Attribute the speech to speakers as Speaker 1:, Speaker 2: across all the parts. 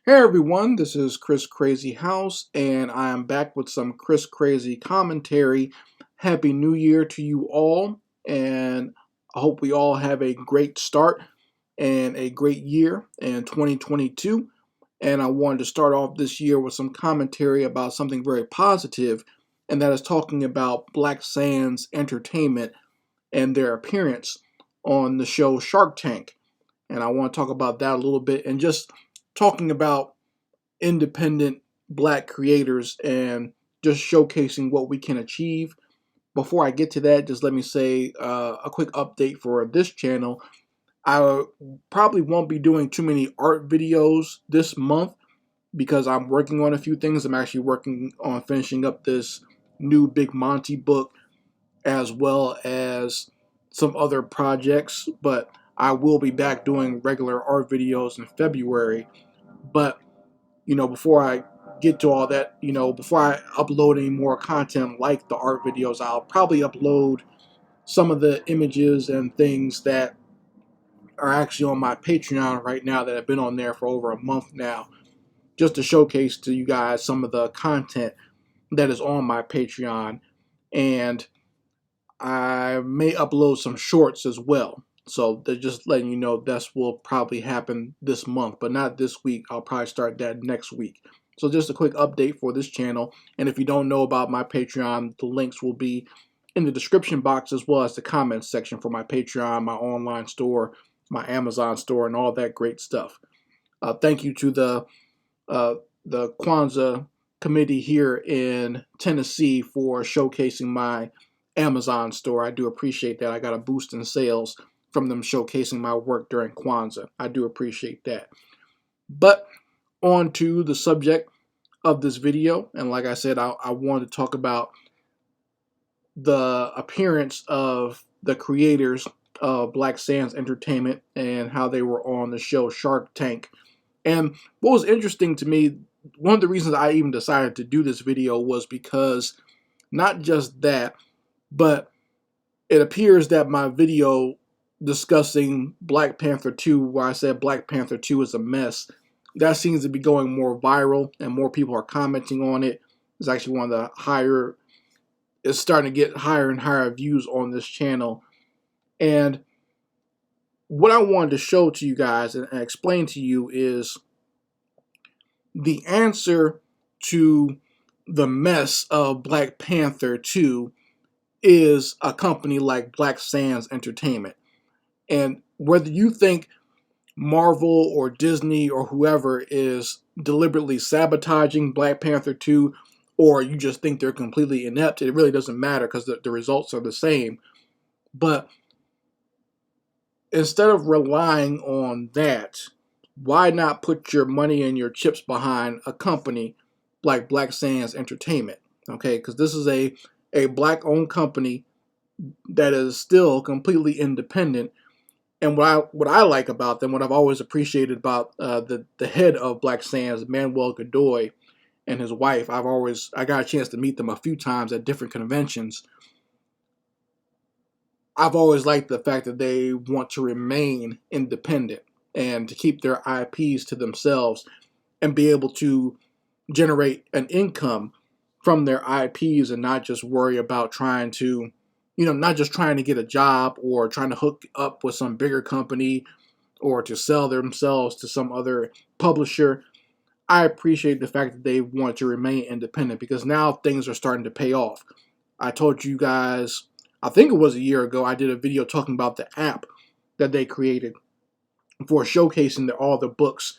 Speaker 1: Hey everyone, this is Chris Crazyhouse, and I am back with some Chris Crazy commentary. Happy New Year to you all, and I hope we all have a great start and a great year in 2022. And I wanted to start off this year with some commentary about something very positive, and that is talking about Black Sands Entertainment and their appearance on the show Shark Tank. And I want to talk about that a little bit and just talking about independent black creators and just showcasing what we can achieve. Before I get to that, just let me say a quick update for this channel. I probably won't be doing too many art videos this month because I'm working on a few things. I'm actually working on finishing up this new Big Monty book as well as some other projects, but I will be back doing regular art videos in February. But before I get to all that, before I upload any more content like the art videos, I'll probably upload some of the images and things that are actually on my Patreon right now that have been on there for over a month now, just to showcase to you guys some of the content that is on my Patreon. And I may upload some shorts as well. So they're just letting you know this will probably happen this month, but not this week. I'll probably start that next week. So just a quick update for this channel. And if you don't know about my Patreon, the links will be in the description box as well as the comments section for my Patreon, my online store, my Amazon store, and all that great stuff. Thank you to the Kwanzaa committee here in Tennessee for showcasing my Amazon store. I do appreciate that. I got a boost in sales from them showcasing my work during Kwanzaa. I do appreciate that. But on to the subject of this video. And like I said, I wanted to talk about the appearance of the creators of Black Sands Entertainment and how they were on the show Shark Tank. And what was interesting to me, one of the reasons I even decided to do this video was because not just that, but it appears that my video discussing Black Panther 2, where I said Black Panther 2 is a mess, that seems to be going more viral and more people are commenting on it. It's actually one of the higher, it's starting to get higher and higher views on this channel. And what I wanted to show to you guys and explain to you is the answer to the mess of Black Panther 2 is a company like Black Sands Entertainment. And whether you think Marvel or Disney or whoever is deliberately sabotaging Black Panther 2, or you just think they're completely inept, it really doesn't matter because the results are the same. But instead of relying on that, why not put your money and your chips behind a company like Black Sands Entertainment? Okay, because this is a black-owned company that is still completely independent. And what I like about them, what I've always appreciated about the head of Black Sands, Manuel Godoy, and his wife, I got a chance to meet them a few times at different conventions. I've always liked the fact that they want to remain independent and to keep their IPs to themselves and be able to generate an income from their IPs and not just worry about trying to, not just trying to get a job or trying to hook up with some bigger company or to sell themselves to some other publisher. I appreciate the fact that they want to remain independent because now things are starting to pay off. I told you guys, I think it was a year ago, I did a video talking about the app that they created for showcasing all the books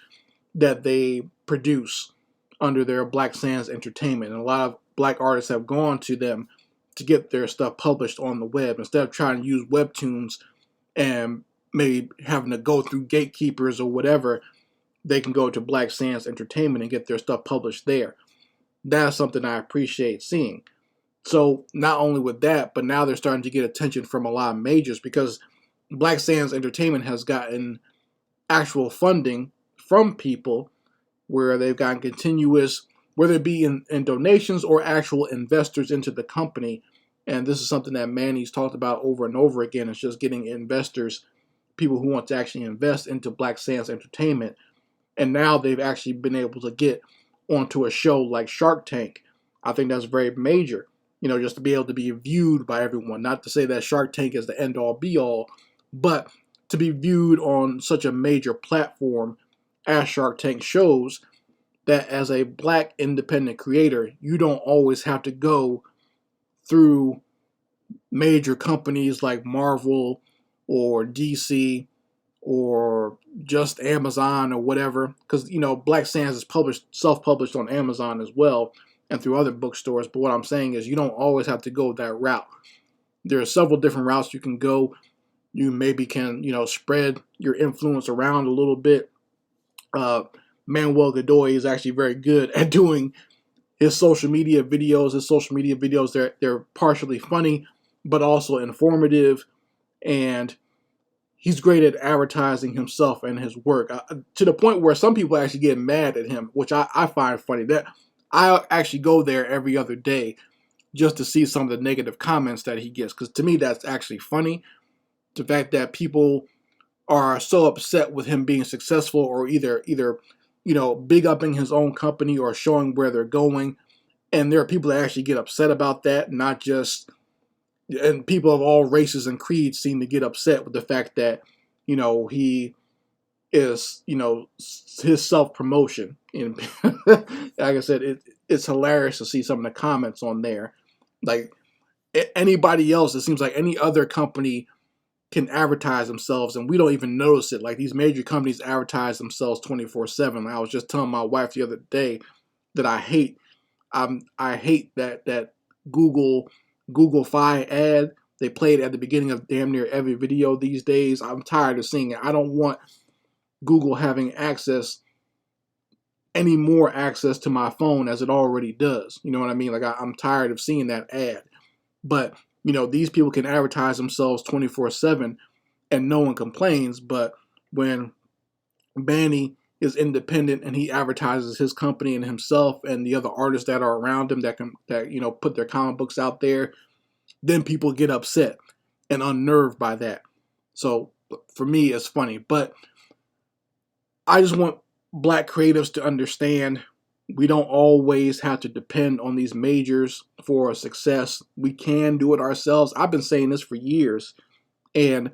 Speaker 1: that they produce under their Black Sands Entertainment. And a lot of black artists have gone to them to get their stuff published on the web instead of trying to use webtoons and maybe having to go through gatekeepers or whatever. They can go to Black Sands Entertainment and get their stuff published there. That's something I appreciate seeing. So not only with that, but now they're starting to get attention from a lot of majors because Black Sands Entertainment has gotten actual funding from people where they've gotten continuous, whether it be in donations or actual investors into the company. And this is something that Manny's talked about over and over again. It's just getting investors, people who want to actually invest into Black Sands Entertainment. and now they've actually been able to get onto a show like Shark Tank. I think that's very major, just to be able to be viewed by everyone. Not to say that Shark Tank is the end all be all, but to be viewed on such a major platform as Shark Tank shows that as a black independent creator, you don't always have to go through major companies like Marvel or DC or just Amazon or whatever, because Black Sands is self-published on Amazon as well and through other bookstores. But what I'm saying is you don't always have to go that route. There are several different routes you can go. You maybe can spread your influence around a little bit. Manuel Godoy is actually very good at doing his social media videos. They're partially funny, but also informative, and he's great at advertising himself and his work, to the point where some people actually get mad at him, which I find funny. That I actually go there every other day just to see some of the negative comments that he gets, because to me that's actually funny. The fact that people are so upset with him being successful, or either big upping his own company or showing where they're going, and there are people that actually get upset about that, not just, and people of all races and creeds seem to get upset with the fact that he is his self-promotion. And like I said, it's hilarious to see some of the comments on there. Like anybody else, it seems like any other company can advertise themselves and we don't even notice it. Like these major companies advertise themselves 24/7. I was just telling my wife the other day that I hate that Google Fi ad they played at the beginning of damn near every video these days. I'm tired of seeing it. I don't want Google having any more access to my phone as it already does. You know what I mean? Like I'm tired of seeing that ad. But these people can advertise themselves 24/7 and no one complains. But when Banny is independent and he advertises his company and himself and the other artists that are around him that put their comic books out there, then people get upset and unnerved by that. So for me, it's funny. But I just want black creatives to understand we don't always have to depend on these majors for success. We can do it ourselves. I've been saying this for years, and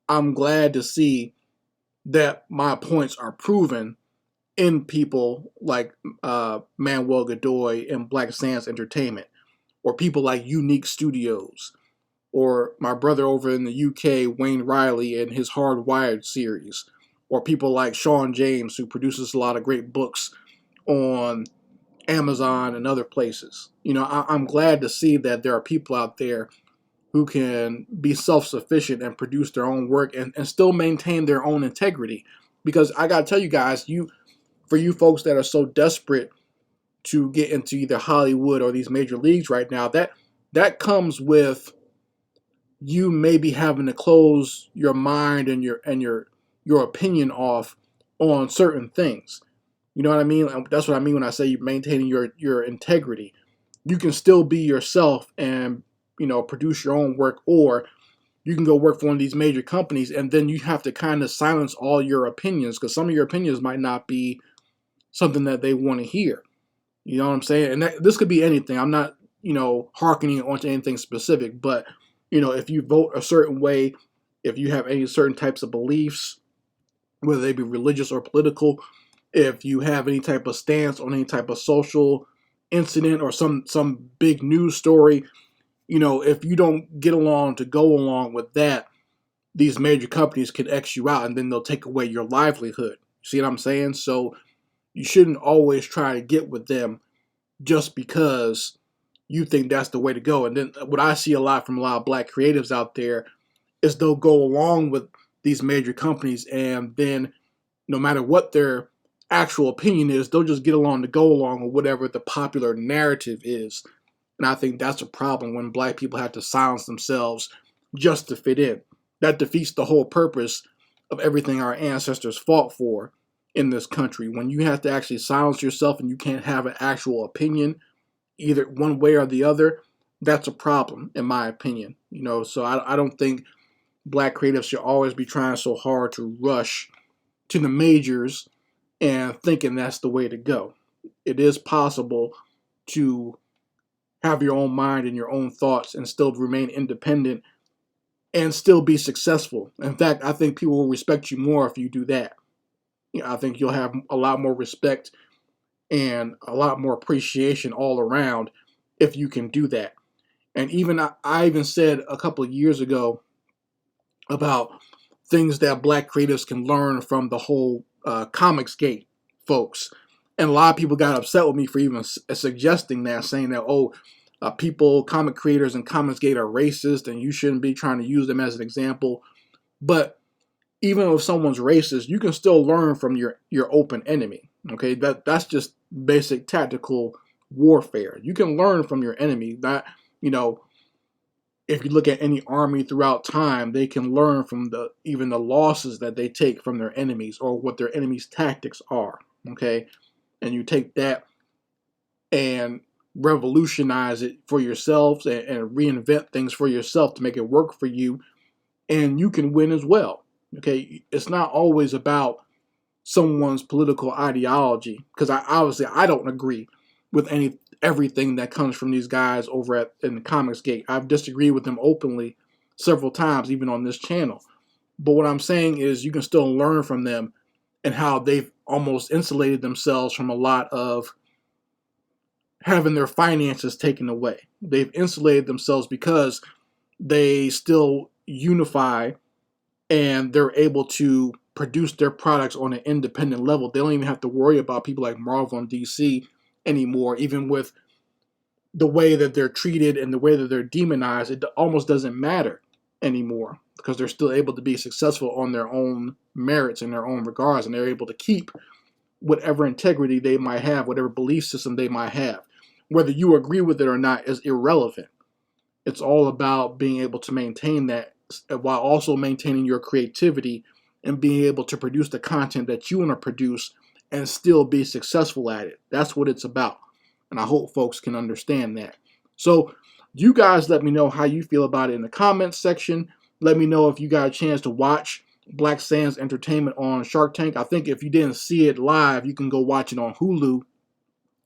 Speaker 1: I'm glad to see that my points are proven in people like Manuel Godoy and Black Sands Entertainment, or people like Unique Studios, or my brother over in the UK, Wayne Riley, and his Hardwired series, or people like Sean James, who produces a lot of great books on Amazon and other places. I'm glad to see that there are people out there who can be self-sufficient and produce their own work and still maintain their own integrity. Because I gotta tell you guys, for you folks that are so desperate to get into either Hollywood or these major leagues right now, that comes with you maybe having to close your mind and your opinion off on certain things. You know what I mean? That's what I mean when I say you're maintaining your integrity. You can still be yourself and produce your own work, or you can go work for one of these major companies, and then you have to kind of silence all your opinions, because some of your opinions might not be something that they want to hear. You know what I'm saying? And this could be anything. I'm not hearkening onto anything specific, but if you vote a certain way, if you have any certain types of beliefs, whether they be religious or political, if you have any type of stance on any type of social incident or some big news story, if you don't get along to go along with that, these major companies can X you out and then they'll take away your livelihood. See what I'm saying? So you shouldn't always try to get with them just because you think that's the way to go. And then what I see a lot from a lot of black creatives out there is they'll go along with these major companies, and then no matter what their actual opinion is, they'll just get along to go along with whatever the popular narrative is. And I think that's a problem when black people have to silence themselves just to fit in. That defeats the whole purpose of everything our ancestors fought for in this country. When you have to actually silence yourself and you can't have an actual opinion, either one way or the other, that's a problem, in my opinion. So I don't think black creatives should always be trying so hard to rush to the majors and thinking that's the way to go. It is possible to have your own mind and your own thoughts and still remain independent and still be successful. In fact, I think people will respect you more if you do that. I think you'll have a lot more respect and a lot more appreciation all around if you can do that. And even I even said a couple of years ago about things that black creatives can learn from the whole Comicsgate folks. And a lot of people got upset with me for even suggesting that, saying that, oh, people, comic creators and Comicsgate are racist and you shouldn't be trying to use them as an example. But even if someone's racist, you can still learn from your open enemy. Okay, that's just basic tactical warfare. You can learn from your enemy. That, you know, if you look at any army throughout time, they can learn from even the losses that they take from their enemies or what their enemies' tactics are. Okay, and you take that and revolutionize it for yourselves and reinvent things for yourself to make it work for you, and you can win as well. Okay, it's not always about someone's political ideology, because I don't agree with everything that comes from these guys over in the Comicsgate. I've disagreed with them openly several times, even on this channel. But what I'm saying is you can still learn from them and how they've almost insulated themselves from a lot of having their finances taken away. They've insulated themselves because they still unify and they're able to produce their products on an independent level. They don't even have to worry about people like Marvel and DC anymore, even with the way that they're treated and the way that they're demonized. It almost doesn't matter anymore because they're still able to be successful on their own merits and their own regards, and they're able to keep whatever integrity they might have, whatever belief system they might have. Whether you agree with it or not is irrelevant. It's all about being able to maintain that while also maintaining your creativity and being able to produce the content that you want to produce and still be successful at it. That's what it's about. And I hope folks can understand that. So you guys let me know how you feel about it in the comments section. Let me know if you got a chance to watch Black Sands Entertainment on Shark Tank. I think if you didn't see it live, you can go watch it on Hulu.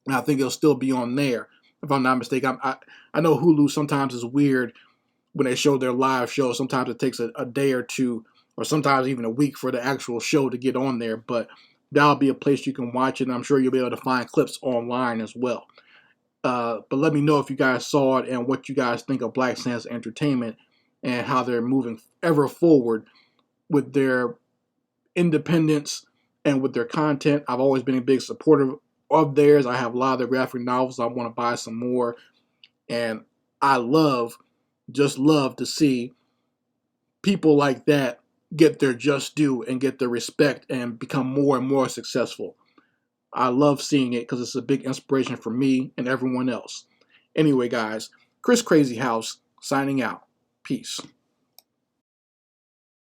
Speaker 1: And I think it'll still be on there, if I'm not mistaken. I know Hulu sometimes is weird when they show their live show. Sometimes it takes a day or two, or sometimes even a week for the actual show to get on there. But that'll be a place you can watch it, and I'm sure you'll be able to find clips online as well. But let me know if you guys saw it and what you guys think of Black Sands Entertainment and how they're moving ever forward with their independence and with their content. I've always been a big supporter of theirs. I have a lot of their graphic novels. I want to buy some more. And I just love to see people like that get their just due and get their respect and become more and more successful. I love seeing it because it's a big inspiration for me and everyone else. Anyway, guys, Chris Crazyhouse signing out. Peace.